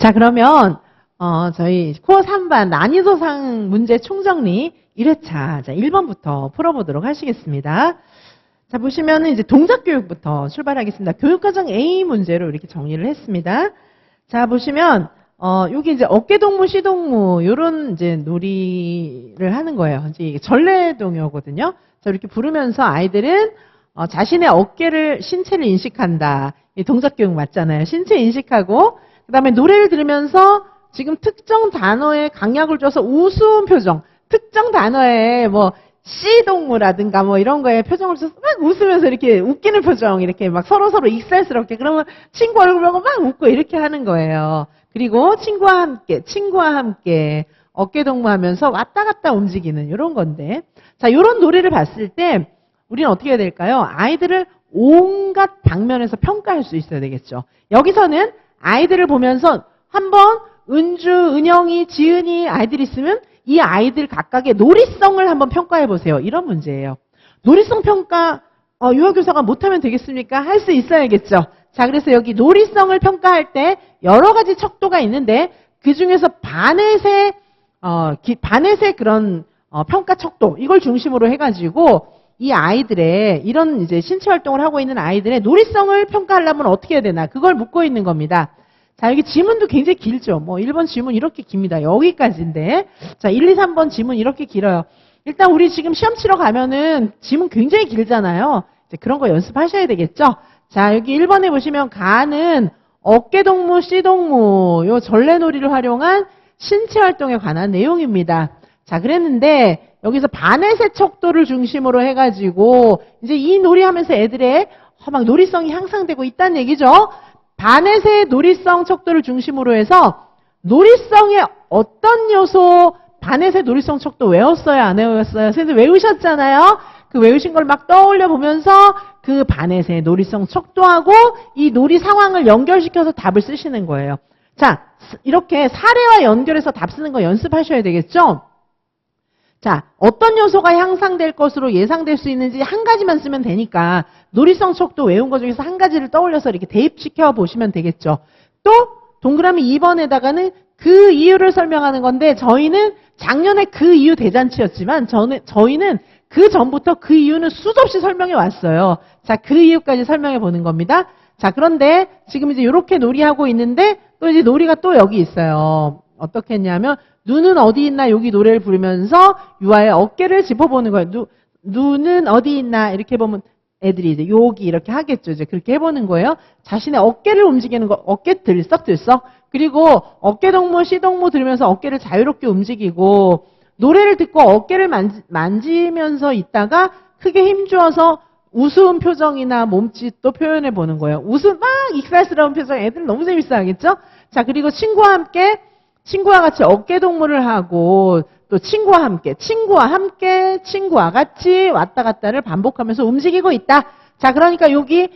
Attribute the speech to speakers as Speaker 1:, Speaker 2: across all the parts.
Speaker 1: 자, 그러면 저희 코어 3반 난이도상 문제 총정리 1회차 1번부터 풀어보도록 하시겠습니다. 자, 보시면은 이제 동작교육부터 출발하겠습니다. 교육과정 A 문제로 이렇게 정리를 했습니다. 자, 보시면 여기 이제 어깨동무, 시동무 요런 이제 놀이를 하는 거예요. 이제 이게 전래동요거든요. 자, 이렇게 부르면서 아이들은 자신의 어깨를 신체를 인식한다. 이 동작교육 맞잖아요. 신체 인식하고 그다음에 노래를 들으면서 지금 특정 단어에 강약을 줘서 우스운 표정, 특정 단어에 뭐 씨동무라든가 뭐 이런 거에 표정을 줘서 막 웃으면서 이렇게 웃기는 표정, 이렇게 막 서로 익살스럽게, 그러면 친구 얼굴 보고 막 웃고 이렇게 하는 거예요. 그리고 친구와 함께 어깨동무하면서 왔다 갔다 움직이는 이런 건데, 자, 이런 놀이를 봤을 때 우리는 어떻게 해야 될까요? 아이들을 온갖 방면에서 평가할 수 있어야 되겠죠. 여기서는 아이들을 보면서 한번 은주, 은영이, 지은이 아이들이 있으면 이 아이들 각각의 놀이성을 한번 평가해 보세요. 이런 문제예요. 놀이성 평가 유아교사가 못하면 되겠습니까? 할 수 있어야겠죠. 자, 그래서 여기 놀이성을 평가할 때 여러 가지 척도가 있는데 그 중에서 바넷의 그런 평가 척도, 이걸 중심으로 해가지고 이 아이들의 이런 이제 신체 활동을 하고 있는 아이들의 놀이성을 평가하려면 어떻게 해야 되나, 그걸 묻고 있는 겁니다. 자, 여기 지문도 굉장히 길죠. 뭐 1번 지문 이렇게 깁니다. 여기까지인데. 자, 1, 2, 3번 지문 이렇게 길어요. 일단 우리 지금 시험 치러 가면은 지문 굉장히 길잖아요. 이제 그런 거 연습하셔야 되겠죠. 자, 여기 1번에 보시면 가는 어깨동무, 씨동무 요 전래놀이를 활용한 신체 활동에 관한 내용입니다. 자, 그랬는데 여기서 바넷의 척도를 중심으로 해가지고 이제 이 놀이 하면서 애들의 막 놀이성이 향상되고 있다는 얘기죠. 바넷의 놀이성 척도를 중심으로 해서 놀이성의 어떤 요소, 바넷의 놀이성 척도 외웠어요? 안 외웠어요? 선생님 외우셨잖아요? 그 외우신 걸 막 떠올려 보면서 그 바넷의 놀이성 척도하고 이 놀이 상황을 연결시켜서 답을 쓰시는 거예요. 자, 이렇게 사례와 연결해서 답 쓰는 거 연습하셔야 되겠죠? 자, 어떤 요소가 향상될 것으로 예상될 수 있는지 한 가지만 쓰면 되니까 놀이성 척도 외운 것 중에서 한 가지를 떠올려서 이렇게 대입시켜 보시면 되겠죠. 또 동그라미 2번에다가는 그 이유를 설명하는 건데, 저희는 작년에 그 이유 대잔치였지만 저희는 그 전부터 그 이유는 수도 없이 설명해 왔어요. 자, 그 이유까지 설명해 보는 겁니다. 자, 그런데 지금 이제 이렇게 놀이하고 있는데 또 이제 놀이가 또 여기 있어요. 어떻게 했냐면 눈은 어디 있나, 여기 노래를 부르면서 유아의 어깨를 짚어보는 거예요. 눈은 어디 있나 이렇게 보면 애들이 이제 여기 이렇게 하겠죠. 이제 그렇게 해보는 거예요. 자신의 어깨를 움직이는 거, 어깨 들썩들썩. 그리고 어깨동무, 시동무 들으면서 어깨를 자유롭게 움직이고, 노래를 듣고 어깨를 만지면서 있다가 크게 힘주어서 우스운 표정이나 몸짓도 표현해 보는 거예요. 막 익살스러운 표정, 애들 너무 재밌어 하겠죠? 자, 그리고 친구와 같이 어깨동무를 하고, 또 친구와 같이 왔다 갔다를 반복하면서 움직이고 있다. 자, 그러니까 여기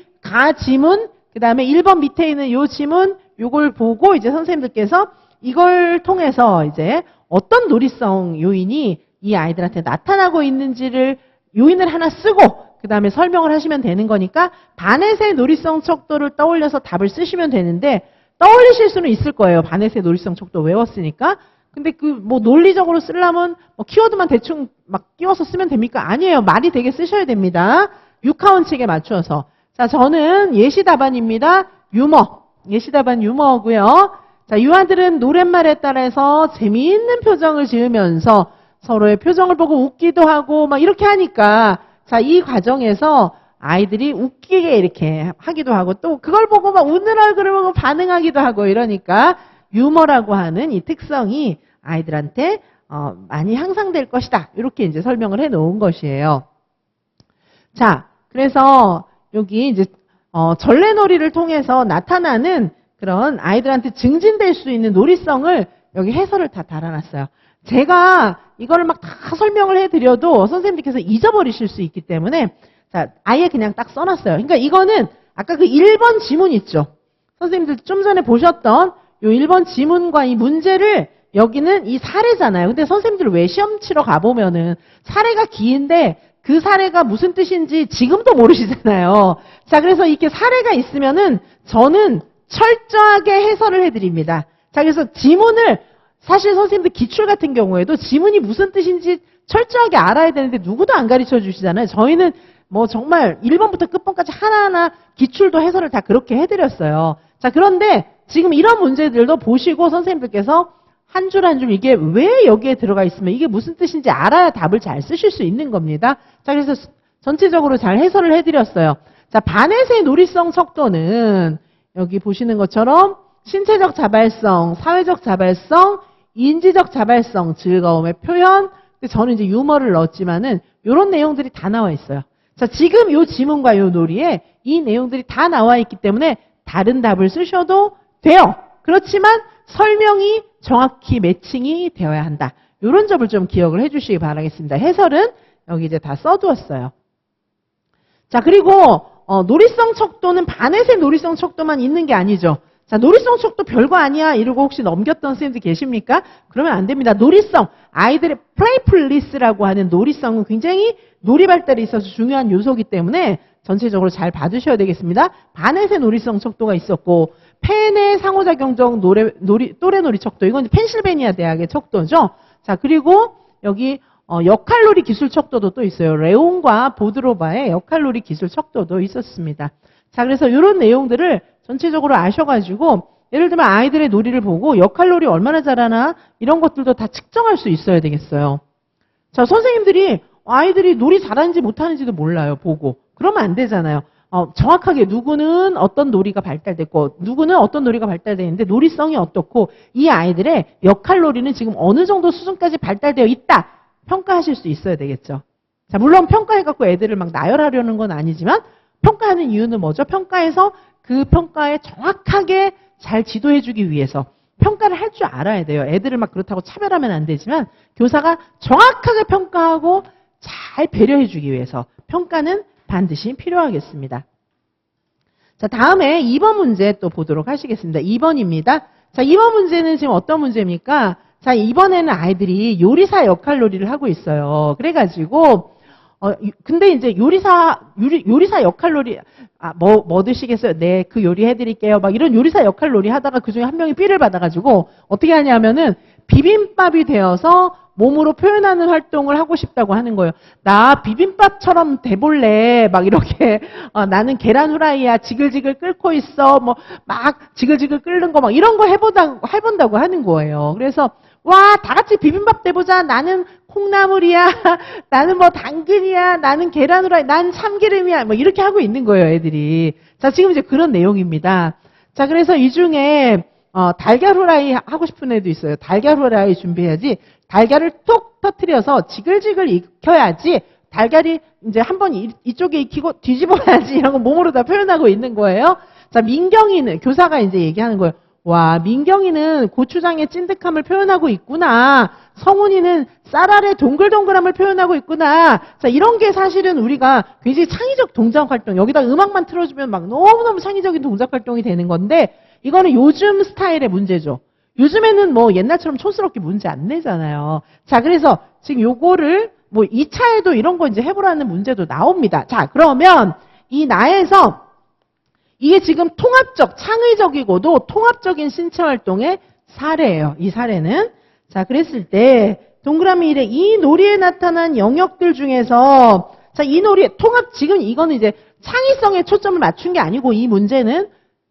Speaker 1: 지문, 그 다음에 1번 밑에 있는 요 지문, 요걸 보고 이제 선생님들께서 이걸 통해서 이제 어떤 놀이성 요인이 이 아이들한테 나타나고 있는지를 요인을 하나 쓰고 그 다음에 설명을 하시면 되는 거니까 바넷의 놀이성 척도를 떠올려서 답을 쓰시면 되는데, 떠올리실 수는 있을 거예요. 바넷의 놀이성 척도 외웠으니까. 근데 뭐 논리적으로 쓰려면 키워드만 대충 막 끼워서 쓰면 됩니까? 아니에요. 말이 되게 쓰셔야 됩니다. 6하원칙에 맞추어서. 자, 저는 예시 답안입니다. 예시 답안 유머고요. 자, 유아들은 노랫말에 따라서 재미있는 표정을 지으면서 서로의 표정을 보고 웃기도 하고 막 이렇게 하니까, 자, 이 과정에서 아이들이 웃기게 이렇게 하기도 하고 또 그걸 보고 막 웃는 얼굴을 보고 반응하기도 하고 이러니까 유머라고 하는 이 특성이 아이들한테 많이 향상될 것이다. 이렇게 이제 설명을 해 놓은 것이에요. 자, 그래서 여기 이제 전래놀이를 통해서 나타나는 그런 아이들한테 증진될 수 있는 놀이성을 여기 해설을 다 달아놨어요. 제가 이거를 막 다 설명을 해드려도 선생님들께서 잊어버리실 수 있기 때문에 자, 아예 그냥 딱 써놨어요. 그러니까 이거는 아까 그 1번 지문 있죠. 선생님들 좀 전에 보셨던 요 1번 지문과 이 문제를, 여기는 이 사례잖아요. 근데 선생님들 왜 시험 치러 가보면은 사례가 긴데 그 사례가 무슨 뜻인지 지금도 모르시잖아요. 자, 그래서 이렇게 사례가 있으면은 저는 철저하게 해설을 해드립니다. 자, 그래서 지문을 사실 선생님들 기출 같은 경우에도 지문이 무슨 뜻인지 철저하게 알아야 되는데 누구도 안 가르쳐 주시잖아요. 저희는 뭐 정말 1번부터 끝번까지 하나하나 기출도 해설을 다 그렇게 해드렸어요. 자, 그런데 지금 이런 문제들도 보시고 선생님들께서 한 줄 한 줄 이게 왜 여기에 들어가 있으면 이게 무슨 뜻인지 알아야 답을 잘 쓰실 수 있는 겁니다. 자, 그래서 전체적으로 잘 해설을 해드렸어요. 자, 바넷의 놀이성 척도는 여기 보시는 것처럼 신체적 자발성, 사회적 자발성, 인지적 자발성, 즐거움의 표현. 저는 이제 유머를 넣었지만은 이런 내용들이 다 나와 있어요. 자, 지금 이 지문과 이 놀이에 이 내용들이 다 나와 있기 때문에 다른 답을 쓰셔도 돼요. 그렇지만 설명이 정확히 매칭이 되어야 한다. 이런 점을 좀 기억을 해주시기 바라겠습니다. 해설은 여기 이제 다 써두었어요. 자, 그리고 놀이성 척도는 바넷의 놀이성 척도만 있는 게 아니죠. 자, 놀이성 척도 별거 아니야 이러고 혹시 넘겼던 선생님들 계십니까? 그러면 안 됩니다. 놀이성, 아이들의 플레이풀리스라고 하는 놀이성은 굉장히 놀이 발달에 있어서 중요한 요소이기 때문에 전체적으로 잘 봐주셔야 되겠습니다. 바넷의 놀이성 척도가 있었고, 펜의 상호작용적 또래놀이 척도, 이건 펜실베니아 대학의 척도죠. 자, 그리고 여기 역할놀이 기술 척도도 또 있어요. 레온과 보드로바의 역할놀이 기술 척도도 있었습니다. 자, 그래서 이런 내용들을 전체적으로 아셔가지고 예를 들면 아이들의 놀이를 보고 역할놀이 얼마나 잘하나 이런 것들도 다 측정할 수 있어야 되겠어요. 자, 선생님들이 아이들이 놀이 잘하는지 못하는지도 몰라요. 보고. 그러면 안 되잖아요. 정확하게 누구는 어떤 놀이가 발달됐고 누구는 어떤 놀이가 발달되는데 놀이성이 어떻고 이 아이들의 역할놀이는 지금 어느 정도 수준까지 발달되어 있다. 평가하실 수 있어야 되겠죠. 자, 물론 평가해갖고 애들을 막 나열하려는 건 아니지만 평가하는 이유는 뭐죠? 평가해서 그 평가에 정확하게 잘 지도해주기 위해서 평가를 할 줄 알아야 돼요. 애들을 막 그렇다고 차별하면 안 되지만 교사가 정확하게 평가하고 잘 배려해주기 위해서 평가는 반드시 필요하겠습니다. 자, 다음에 2번 문제 또 보도록 하시겠습니다. 2번입니다. 자, 2번 문제는 지금 어떤 문제입니까? 자, 이번에는 아이들이 요리사 역할놀이를 하고 있어요. 그래가지고 근데 이제 요리사 역할놀이, 뭐 드시겠어요? 네, 그 요리 해드릴게요. 막 이런 요리사 역할놀이 하다가 그 중에 한 명이 삐를 받아가지고 어떻게 하냐면은 비빔밥이 되어서 몸으로 표현하는 활동을 하고 싶다고 하는 거예요. 나 비빔밥처럼 돼볼래. 막 이렇게, 나는 계란 후라이야. 지글지글 끓고 있어. 뭐, 막 지글지글 끓는 거 막 이런 거 해본다고 하는 거예요. 그래서, 와, 다 같이 비빔밥 돼보자. 나는 콩나물이야. 나는 뭐 당근이야. 나는 계란 후라이. 나는 참기름이야. 뭐 이렇게 하고 있는 거예요, 애들이. 자, 지금 이제 그런 내용입니다. 자, 그래서 이 중에, 달걀 후라이 하고 싶은 애도 있어요. 달걀 후라이 준비해야지. 달걀을 톡 터트려서 지글지글 익혀야지. 달걀이 이제 한번 이쪽에 익히고 뒤집어야지. 이런 거 몸으로 다 표현하고 있는 거예요. 자, 민경이는, 교사가 이제 얘기하는 거예요. 와, 민경이는 고추장의 찐득함을 표현하고 있구나. 성훈이는 쌀알의 동글동글함을 표현하고 있구나. 자, 이런 게 사실은 우리가 굉장히 창의적 동작 활동, 여기다 음악만 틀어주면 막 너무너무 창의적인 동작 활동이 되는 건데, 이거는 요즘 스타일의 문제죠. 요즘에는 뭐 옛날처럼 촌스럽게 문제 안 내잖아요. 자, 그래서 지금 요거를 뭐 2차에도 이런 거 이제 해보라는 문제도 나옵니다. 자, 그러면 이 나에서 이게 지금 통합적, 창의적이고도 통합적인 신체 활동의 사례예요. 이 사례는. 자, 그랬을 때 동그라미 1에 이 놀이에 나타난 영역들 중에서 자, 이 놀이의 지금 이거는 이제 창의성에 초점을 맞춘 게 아니고 이 문제는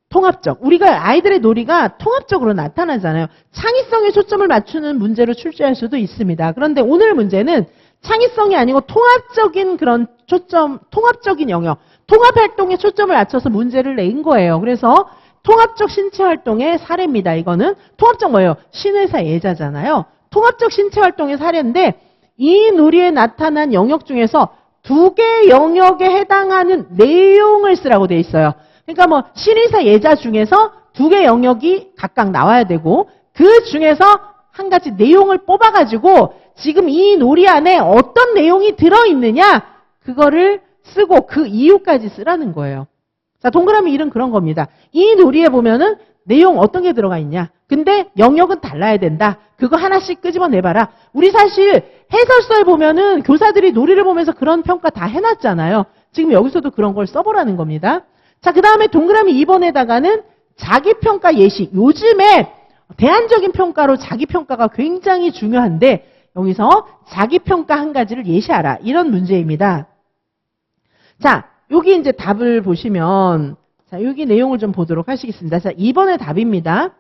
Speaker 1: 통합적. 우리가 아이들의 놀이가 통합적으로 나타나잖아요. 창의성에 초점을 맞추는 문제로 출제할 수도 있습니다. 그런데 오늘 문제는 창의성이 아니고 통합적인 그런 통합적인 영역, 통합활동에 초점을 맞춰서 문제를 낸 거예요. 그래서 통합적 신체활동의 사례입니다. 이거는 통합적 뭐예요? 신의사 예자잖아요. 통합적 신체활동의 사례인데 이 놀이에 나타난 영역 중에서 2개 영역에 해당하는 내용을 쓰라고 돼 있어요. 그러니까 뭐 신의사 예자 중에서 2개 영역이 각각 나와야 되고 그 중에서 한 가지 내용을 뽑아가지고 지금 이 놀이 안에 어떤 내용이 들어있느냐 그거를 쓰고 그 이유까지 쓰라는 거예요. 자, 동그라미 1은 그런 겁니다. 이 놀이에 보면은 내용 어떤 게 들어가 있냐. 근데 영역은 달라야 된다. 그거 하나씩 끄집어내봐라. 우리 사실 해설서에 보면은 교사들이 놀이를 보면서 그런 평가 다 해놨잖아요. 지금 여기서도 그런 걸 써보라는 겁니다. 자, 그 다음에 동그라미 2번에다가는 자기평가 예시. 요즘에 대안적인 평가로 자기평가가 굉장히 중요한데 여기서 자기평가 한 가지를 예시하라. 이런 문제입니다. 자, 여기 이제 답을 보시면 자, 여기 내용을 좀 보도록 하시겠습니다. 자, 2번의 답입니다.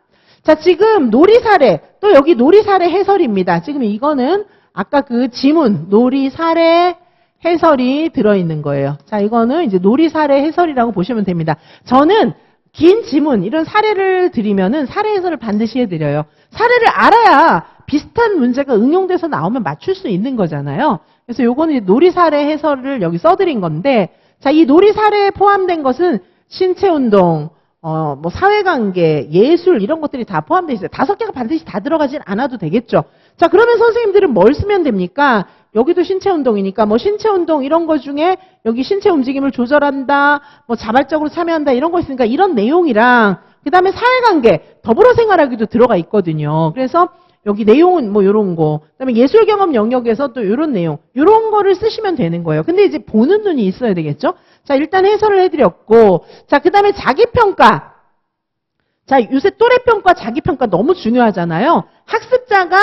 Speaker 1: 자, 지금 놀이사례, 또 여기 놀이사례 해설입니다. 지금 이거는 아까 그 지문, 놀이사례 해설이 들어있는 거예요. 자, 이거는 이제 놀이사례 해설이라고 보시면 됩니다. 저는 긴 지문, 이런 사례를 드리면은 사례 해설을 반드시 해드려요. 사례를 알아야 비슷한 문제가 응용돼서 나오면 맞출 수 있는 거잖아요. 그래서 요거는 이제 놀이사례 해설을 여기 써드린 건데, 자, 이 놀이사례에 포함된 것은 신체운동, 뭐 사회관계, 예술 이런 것들이 다 포함되어 있어요. 5개가 반드시 다 들어가진 않아도 되겠죠. 자, 그러면 선생님들은 뭘 쓰면 됩니까? 여기도 신체운동이니까 뭐 신체운동 이런 거 중에 여기 신체 움직임을 조절한다, 뭐 자발적으로 참여한다 이런 거 있으니까 이런 내용이랑 그 다음에 사회관계, 더불어 생활하기도 들어가 있거든요. 그래서 여기 내용은 뭐 요런 거, 그 다음에 예술경험 영역에서 또 요런 내용, 요런 거를 쓰시면 되는 거예요. 근데 이제 보는 눈이 있어야 되겠죠? 자, 일단 해설을 해드렸고, 자, 그 다음에 자기평가. 자, 요새 또래평가, 자기평가 너무 중요하잖아요. 학습자가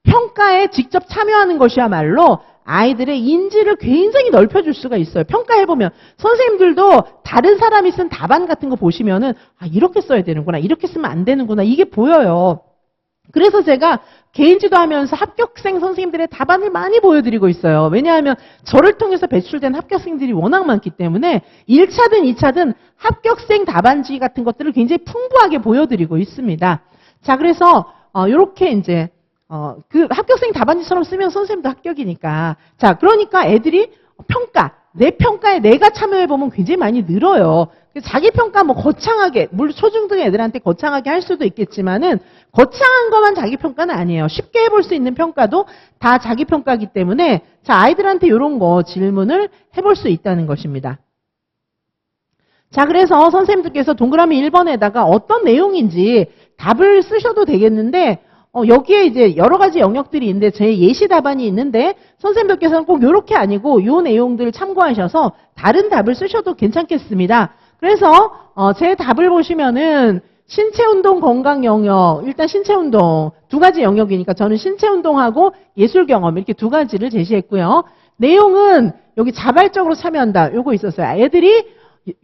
Speaker 1: 평가에 직접 참여하는 것이야말로 아이들의 인지를 굉장히 넓혀줄 수가 있어요. 평가해보면 선생님들도 다른 사람이 쓴 답안 같은 거 보시면은 아, 이렇게 써야 되는구나, 이렇게 쓰면 안 되는구나, 이게 보여요. 그래서 제가 개인지도 하면서 합격생 선생님들의 답안을 많이 보여드리고 있어요. 왜냐하면 저를 통해서 배출된 합격생들이 워낙 많기 때문에 1차든 2차든 합격생 답안지 같은 것들을 굉장히 풍부하게 보여드리고 있습니다. 자, 그래서 이렇게 이제 그 합격생 답안지처럼 쓰면 선생님도 합격이니까. 자, 그러니까 애들이 평가, 내 평가에 내가 참여해보면 굉장히 많이 늘어요. 자기 평가 뭐 거창하게, 물론 초중등 애들한테 거창하게 할 수도 있겠지만은 거창한 것만 자기 평가는 아니에요. 쉽게 해볼 수 있는 평가도 다 자기 평가이기 때문에 자, 아이들한테 이런 거 질문을 해볼 수 있다는 것입니다. 자, 그래서 선생님들께서 동그라미 1번에다가 어떤 내용인지 답을 쓰셔도 되겠는데 여기에 이제 여러 가지 영역들이 있는데 제 예시 답안이 있는데 선생님들께서는 꼭 이렇게 아니고 이 내용들을 참고하셔서 다른 답을 쓰셔도 괜찮겠습니다. 그래서 제 답을 보시면은 신체운동 건강 영역, 일단 신체운동 2가지 영역이니까 저는 신체운동하고 예술경험 이렇게 2가지를 제시했고요. 내용은 여기 자발적으로 참여한다. 요거 있었어요. 애들이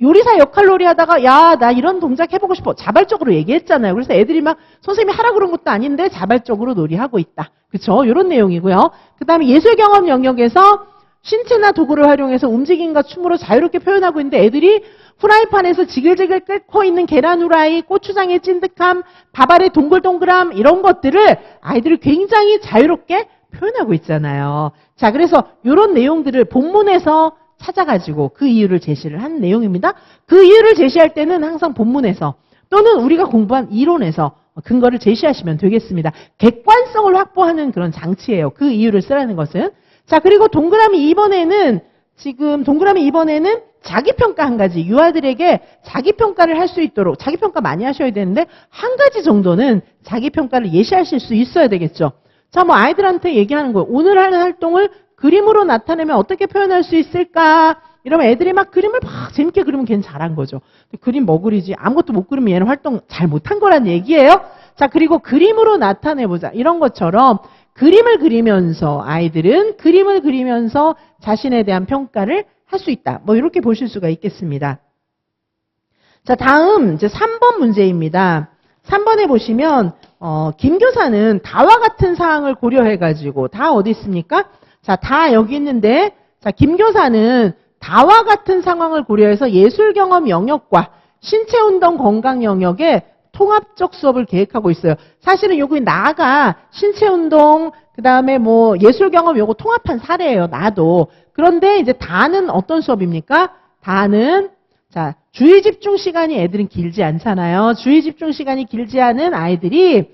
Speaker 1: 요리사 역할놀이 하다가 야, 나 이런 동작 해보고 싶어. 자발적으로 얘기했잖아요. 그래서 애들이 막 선생님이 하라 그런 것도 아닌데 자발적으로 놀이하고 있다. 그쵸? 이런 내용이고요. 그 다음에 예술경험 영역에서 신체나 도구를 활용해서 움직임과 춤으로 자유롭게 표현하고 있는데 애들이 후라이팬에서 지글지글 끓고 있는 계란 후라이, 고추장의 찐득함, 밥알의 동글동글함 이런 것들을 아이들이 굉장히 자유롭게 표현하고 있잖아요. 자, 그래서 이런 내용들을 본문에서 찾아가지고 그 이유를 제시를 한 내용입니다. 그 이유를 제시할 때는 항상 본문에서 또는 우리가 공부한 이론에서 근거를 제시하시면 되겠습니다. 객관성을 확보하는 그런 장치예요. 그 이유를 쓰라는 것은. 자, 그리고 동그라미 2번에는 지금 동그라미 2번에는 자기평가 한 가지, 유아들에게 자기평가를 할 수 있도록, 자기평가 많이 하셔야 되는데 한 가지 정도는 자기평가를 예시하실 수 있어야 되겠죠. 자, 뭐 아이들한테 얘기하는 거예요. 오늘 하는 활동을 그림으로 나타내면 어떻게 표현할 수 있을까? 이러면 애들이 막 그림을 막 재밌게 그리면 걔는 잘한 거죠. 그림 뭐 그리지? 아무것도 못 그리면 얘는 활동 잘 못한 거란 얘기예요. 자, 그리고 그림으로 나타내보자. 이런 것처럼 그림을 그리면서 아이들은 그림을 그리면서 자신에 대한 평가를 할 수 있다. 뭐 이렇게 보실 수가 있겠습니다. 자, 다음 이제 3번 문제입니다. 3번에 보시면 김 교사는 다와 같은 사항을 고려해가지고 다 어디 있습니까? 자, 다 여기 있는데 자, 김 교사는 다와 같은 상황을 고려해서 예술경험 영역과 신체운동 건강 영역에 통합적 수업을 계획하고 있어요. 사실은 여기 나가 신체운동 그 다음에 뭐 예술경험 요거 통합한 사례예요. 나도. 그런데 이제 다는 어떤 수업입니까? 다는 자, 주의 집중 시간이 애들은 길지 않잖아요. 주의 집중 시간이 길지 않은 아이들이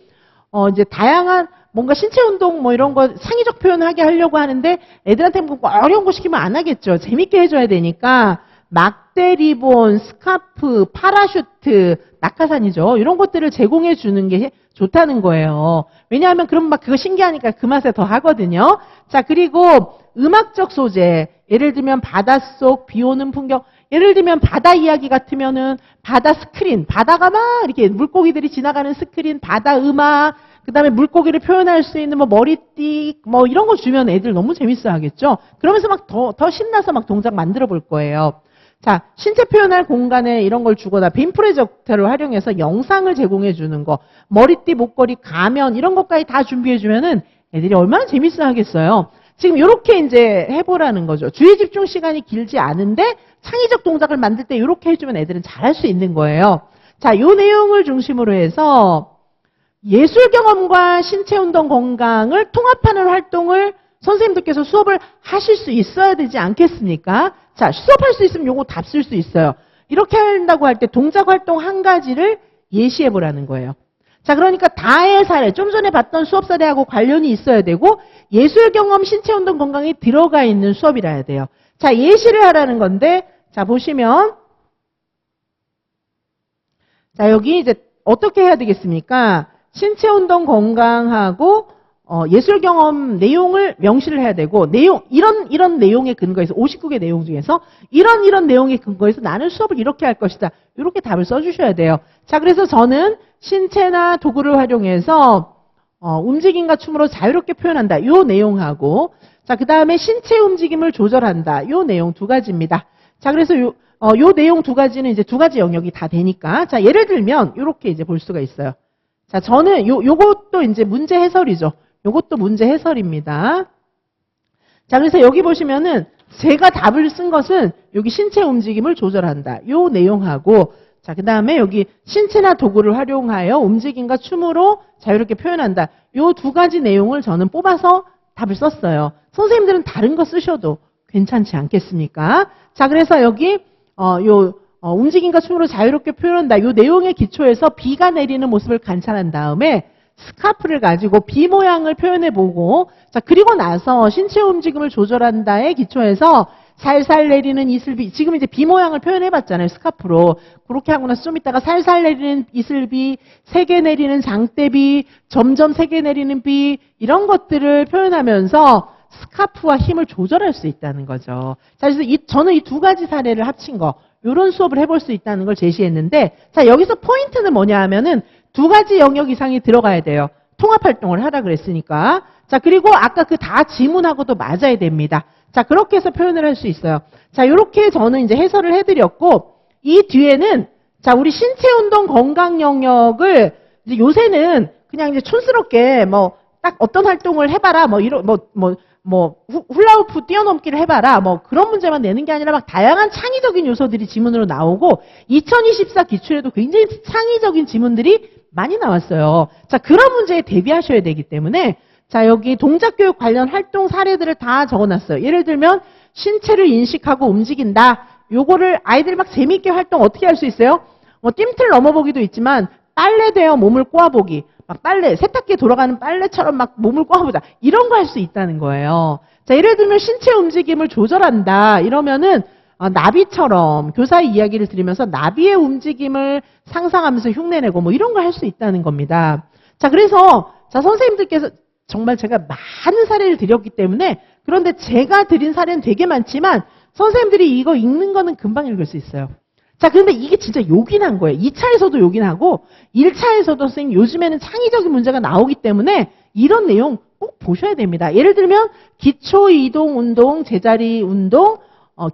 Speaker 1: 이제 다양한 뭔가 신체운동 뭐 이런 거 창의적 표현하게 하려고 하는데 애들한테 뭐 어려운 거 시키면 안 하겠죠. 재밌게 해줘야 되니까 막대 리본, 스카프, 파라슈트, 낙하산이죠. 이런 것들을 제공해 주는 게 좋다는 거예요. 왜냐하면 그럼 막 그거 신기하니까 그 맛에 더 하거든요. 자, 그리고 음악적 소재, 예를 들면 바닷속, 비 오는 풍경 예를 들면 바다 이야기 같으면은 바다 스크린, 바다가 막 이렇게 물고기들이 지나가는 스크린, 바다 음악, 그 다음에 물고기를 표현할 수 있는 뭐 머리띠, 뭐 이런 거 주면 애들 너무 재밌어 하겠죠? 그러면서 막 더 신나서 막 동작 만들어 볼 거예요. 자, 신체 표현할 공간에 이런 걸 주거나 빔 프로젝터를 활용해서 영상을 제공해 주는 거, 머리띠, 목걸이, 가면 이런 것까지 다 준비해 주면은 애들이 얼마나 재밌어 하겠어요. 지금 이렇게 이제 해보라는 거죠. 주의 집중 시간이 길지 않은데 창의적 동작을 만들 때 이렇게 해주면 애들은 잘할 수 있는 거예요. 자, 요 내용을 중심으로 해서 예술 경험과 신체 운동 건강을 통합하는 활동을 선생님들께서 수업을 하실 수 있어야 되지 않겠습니까? 자, 수업할 수 있으면 요거 답 쓸 수 있어요. 이렇게 한다고 할 때 동작 활동 한 가지를 예시해 보라는 거예요. 자, 그러니까 다의 사례, 좀 전에 봤던 수업 사례하고 관련이 있어야 되고 예술 경험, 신체 운동 건강이 들어가 있는 수업이라 해야 돼요. 자, 예시를 하라는 건데, 자, 보시면, 자, 여기 이제 어떻게 해야 되겠습니까? 신체 운동 건강하고 예술 경험 내용을 명시를 해야 되고, 이런 내용에 근거해서 59개 내용 중에서 이런 내용에 근거해서 나는 수업을 이렇게 할 것이다. 이렇게 답을 써주셔야 돼요. 자, 그래서 저는 신체나 도구를 활용해서 움직임과 춤으로 자유롭게 표현한다. 요 내용하고, 자, 그 다음에 신체 움직임을 조절한다. 요 내용 두 가지입니다. 자, 그래서 요 내용 두 가지는 이제 두 가지 영역이 다 되니까, 자, 예를 들면 요렇게 이제 볼 수가 있어요. 자, 저는 요것도 이제 문제 해설이죠. 요것도 문제 해설입니다. 자, 그래서 여기 보시면은 제가 답을 쓴 것은 여기 신체 움직임을 조절한다. 요 내용하고, 자, 그 다음에 여기 신체나 도구를 활용하여 움직임과 춤으로 자유롭게 표현한다. 요 두 가지 내용을 저는 뽑아서 답을 썼어요. 선생님들은 다른 거 쓰셔도 괜찮지 않겠습니까? 자, 그래서 여기 움직임과 춤으로 자유롭게 표현한다. 요 내용의 기초에서 비가 내리는 모습을 관찰한 다음에 스카프를 가지고 비 모양을 표현해보고, 자, 그리고 나서 신체 움직임을 조절한다의 기초에서 살살 내리는 이슬비, 지금 이제 비 모양을 표현해봤잖아요, 스카프로. 그렇게 하고 나서 좀 이따가 살살 내리는 이슬비, 세게 내리는 장대비, 점점 세게 내리는 비, 이런 것들을 표현하면서 스카프와 힘을 조절할 수 있다는 거죠. 자, 그래서 저는 이 두 가지 사례를 합친 거, 이런 수업을 해볼 수 있다는 걸 제시했는데, 자, 여기서 포인트는 뭐냐 하면은 두 가지 영역 이상이 들어가야 돼요. 통합활동을 하라 그랬으니까. 자, 그리고 아까 그 다 지문하고도 맞아야 됩니다. 자, 그렇게 해서 표현을 할 수 있어요. 자, 이렇게 저는 이제 해설을 해드렸고, 이 뒤에는, 자, 우리 신체 운동 건강 영역을, 이제 요새는 그냥 이제 촌스럽게 딱 어떤 활동을 해봐라, 훌라후프 뛰어넘기를 해봐라, 그런 문제만 내는 게 아니라 막 다양한 창의적인 요소들이 지문으로 나오고, 2024 기출에도 굉장히 창의적인 지문들이 많이 나왔어요. 자, 그런 문제에 대비하셔야 되기 때문에, 자, 여기 동작교육 관련 활동 사례들을 다 적어놨어요. 예를 들면 신체를 인식하고 움직인다. 요거를 아이들 막 재미있게 활동 어떻게 할 수 있어요? 뜀틀 넘어보기도 있지만 빨래대어 몸을 꼬아보기. 막 빨래, 세탁기에 돌아가는 빨래처럼 막 몸을 꼬아보자. 이런 거 할 수 있다는 거예요. 자, 예를 들면 신체 움직임을 조절한다. 이러면은 나비처럼 교사의 이야기를 들으면서 나비의 움직임을 상상하면서 흉내내고 이런 걸 할 수 있다는 겁니다. 자, 그래서 자, 선생님들께서 정말 제가 많은 사례를 드렸기 때문에, 그런데 제가 드린 사례는 되게 많지만 선생님들이 이거 읽는 거는 금방 읽을 수 있어요. 자, 그런데 이게 진짜 요긴한 거예요. 2차에서도 요긴하고 1차에서도 선생님 요즘에는 창의적인 문제가 나오기 때문에 이런 내용 꼭 보셔야 됩니다. 예를 들면 기초이동 운동, 제자리 운동,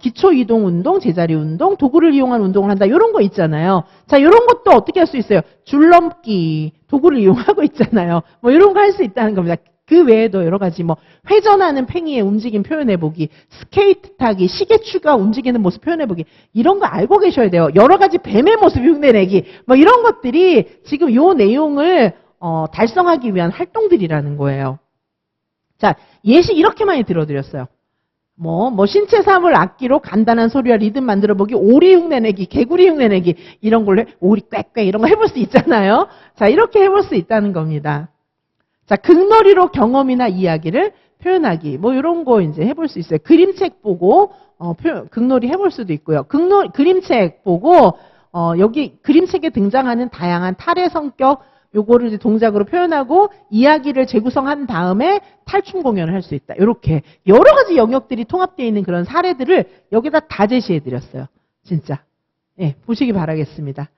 Speaker 1: 기초이동 운동, 제자리 운동, 도구를 이용한 운동을 한다. 이런 거 있잖아요. 자, 이런 것도 어떻게 할 수 있어요? 줄넘기, 도구를 이용하고 있잖아요. 이런 거 할 수 있다는 겁니다. 그 외에도 여러 가지 회전하는 팽이의 움직임 표현해보기, 스케이트 타기, 시계추가 움직이는 모습 표현해보기, 이런 거 알고 계셔야 돼요. 여러 가지 뱀의 모습 흉내내기, 이런 것들이 지금 요 내용을 달성하기 위한 활동들이라는 거예요. 자, 예시 이렇게 많이 들어드렸어요. 신체 사물 악기로 간단한 소리와 리듬 만들어보기, 오리 흉내내기, 개구리 흉내내기, 이런 걸로 오리 꽥꽥 이런 거 해볼 수 있잖아요. 자, 이렇게 해볼 수 있다는 겁니다. 자, 극놀이로 경험이나 이야기를 표현하기, 이런 거 이제 해볼 수 있어요. 그림책 보고, 극놀이 해볼 수도 있고요. 그림책 보고, 여기 그림책에 등장하는 다양한 탈의 성격, 요거를 이제 동작으로 표현하고 이야기를 재구성한 다음에 탈춤 공연을 할 수 있다. 이렇게 여러 가지 영역들이 통합되어 있는 그런 사례들을 여기다 다 제시해 드렸어요. 진짜. 예, 보시기 바라겠습니다.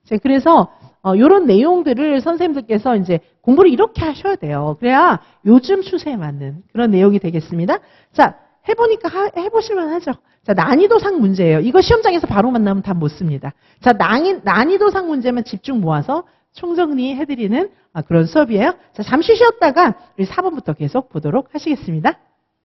Speaker 1: 제가 그래서 이런 내용들을 선생님들께서 이제 공부를 이렇게 하셔야 돼요. 그래야 요즘 추세에 맞는 그런 내용이 되겠습니다. 자, 해보니까 해보실만 하죠. 자, 난이도상 문제예요. 이거 시험장에서 바로 만나면 답 못 씁니다. 자, 난이도상 문제만 집중 모아서 총정리해드리는 그런 수업이에요. 자, 잠시 쉬었다가 우리 4번부터 계속 보도록 하시겠습니다.